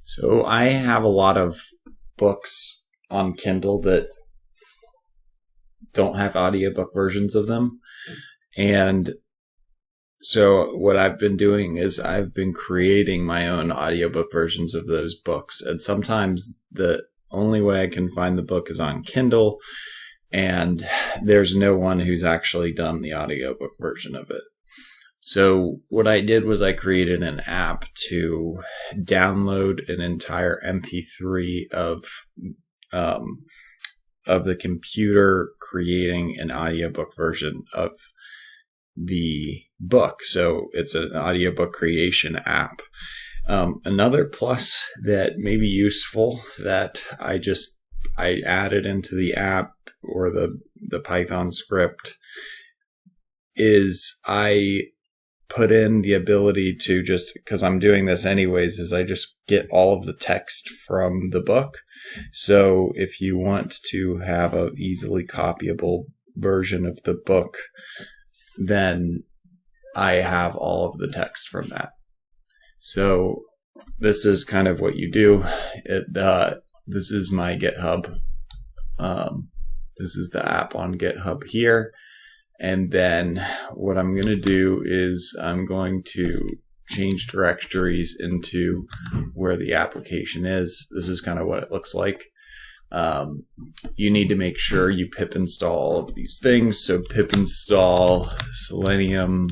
So I have a lot of books on Kindle that don't have audiobook versions of them. And so what I've been doing is I've been creating my own audiobook versions of those books. And sometimes the only way I can find the book is on Kindle, and there's no one who's actually done the audiobook version of it. So what I did was I created an app to download an entire MP3 of the computer creating an audiobook version of the book. So it's an audiobook creation app. Another plus that may be useful that I added into the app or the Python script is I put in the ability to just, because I'm doing this anyways, is I just get all of the text from the book. So if you want to have an easily copyable version of the book, then I have all of the text from that. So this is kind of what you do. This is my GitHub. This is the app on GitHub here. And then what I'm going to do is I'm going to change directories into where the application is. This is kind of what it looks like. You need to make sure you pip install all of these things. So pip install Selenium.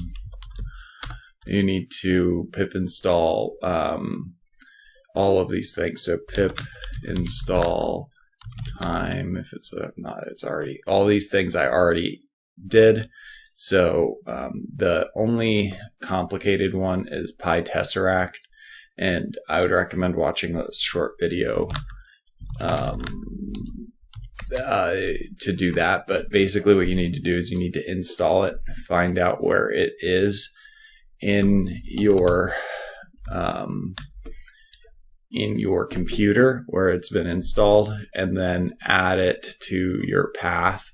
You need to pip install all of these things. So pip install time. If it's not, it's already, all these things I already did. So the only complicated one is PyTesseract, and I would recommend watching this short video to do that. But basically what you need to do is you need to install it, find out where it is in your computer where it's been installed, and then add it to your path.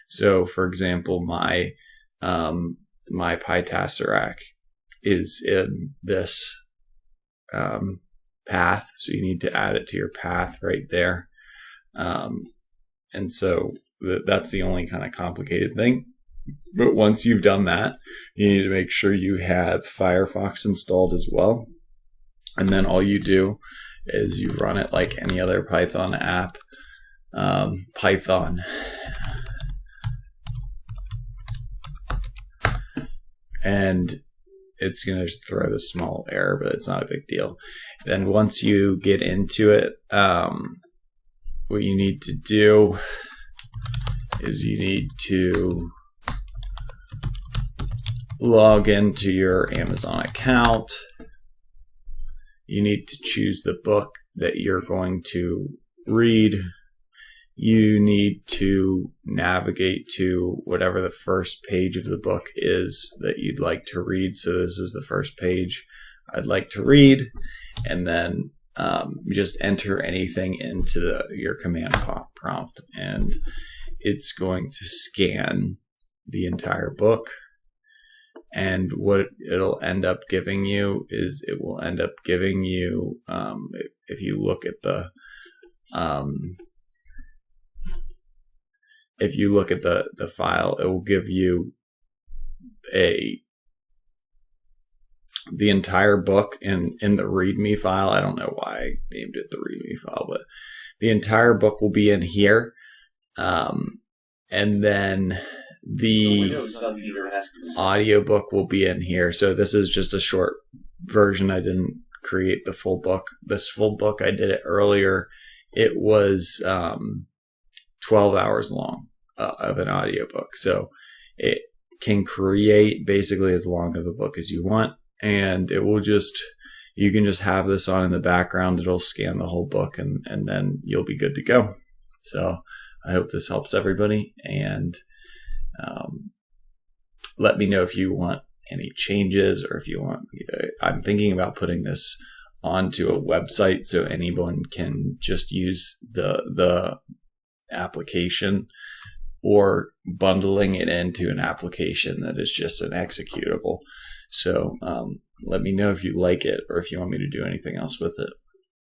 So for example, my PyTesseract is in this path, so you need to add it to your path right there. And so that's the only kind of complicated thing. But once you've done that, you need to make sure you have Firefox installed as well. And then all you do is you run it like any other Python app. Python. And it's going to throw this small error, but it's not a big deal. Then once you get into it, what you need to do is you need to log into your Amazon account. You need to choose the book that you're going to read. You need to navigate to whatever the first page of the book is that you'd like to read. So this is the first page I'd like to read. And then just enter anything into your command prompt, and it's going to scan the entire book. And what it'll end up giving you is it will end up giving you, if you look at the file, it will give you the entire book in the README file. I don't know why I named it the README file, but the entire book will be in here. And then the audiobook will be in here. So this is just a short version. I didn't create the full book. This full book, I did it earlier. It was 12 hours long of an audiobook. So it can create basically as long of a book as you want. And it will you can just have this on in the background. It'll scan the whole book, and then you'll be good to go. So I hope this helps everybody. And let me know if you want any changes, or if you want, I'm thinking about putting this onto a website so anyone can just use the application, or bundling it into an application that is just an executable. So let me know if you like it, or if you want me to do anything else with it.